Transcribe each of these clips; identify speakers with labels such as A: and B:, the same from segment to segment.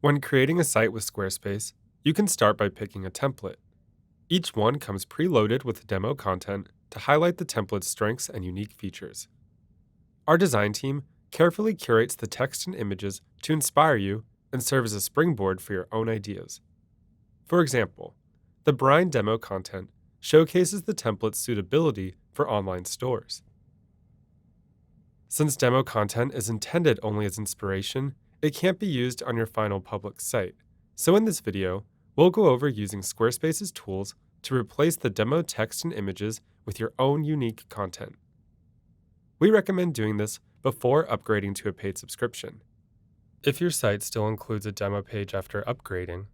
A: When creating a site with Squarespace, you can start by picking a template. Each one comes preloaded with demo content to highlight the template's strengths and unique features. Our design team carefully curates the text and images to inspire you and serve as a springboard for your own ideas. For example, the Brine demo content showcases the template's suitability for online stores. Since demo content is intended only as inspiration, it can't be used on your final public site. So in this video, we'll go over using Squarespace's tools to replace the demo text and images with your own unique content. We recommend doing this before upgrading to a paid subscription. If your site still includes a demo page after upgrading,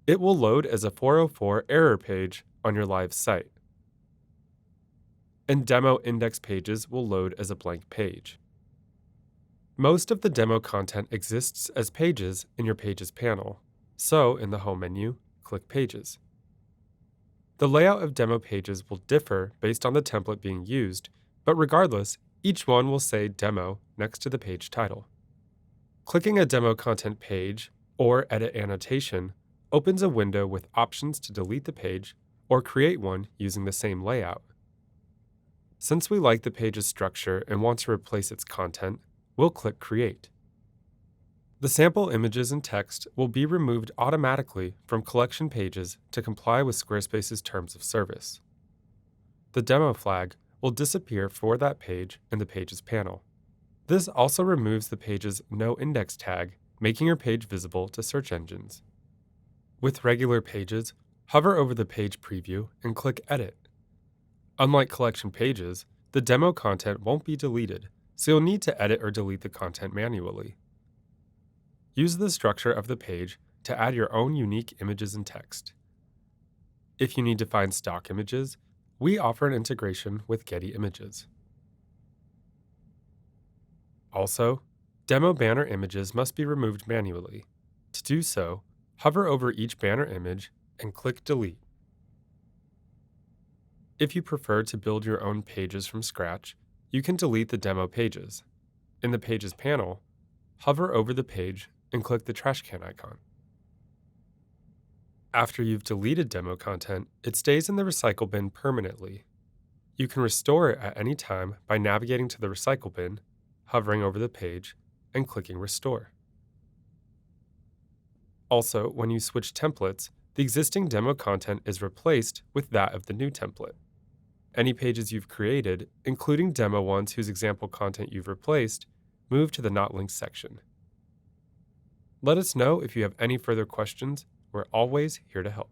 A: it will load as a 404 error page on your live site, and demo index pages will load as a blank page. Most of the demo content exists as pages in your Pages panel, so in the Home menu, click Pages. The layout of demo pages will differ based on the template being used, but regardless, each one will say Demo next to the page title. Clicking a demo content page or edit annotation opens a window with options to delete the page or create one using the same layout. Since we like the page's structure and want to replace its content, we'll click Create. The sample images and text will be removed automatically from collection pages to comply with Squarespace's terms of service. The demo flag will disappear for that page in the Pages panel. This also removes the page's No Index tag, making your page visible to search engines. With regular pages, hover over the page preview and click Edit. Unlike collection pages, the demo content won't be deleted, so you'll need to edit or delete the content manually. Use the structure of the page to add your own unique images and text. If you need to find stock images, we offer an integration with Getty Images. Also, demo banner images must be removed manually. To do so, hover over each banner image and click Delete. If you prefer to build your own pages from scratch, you can delete the demo pages. In the Pages panel, hover over the page and click the trash can icon. After you've deleted demo content, it stays in the recycle bin permanently. You can restore it at any time by navigating to the recycle bin, hovering over the page, and clicking Restore. Also, when you switch templates, the existing demo content is replaced with that of the new template. Any pages you've created, including demo ones whose example content you've replaced, move to the Not Linked section. Let us know if you have any further questions. We're always here to help.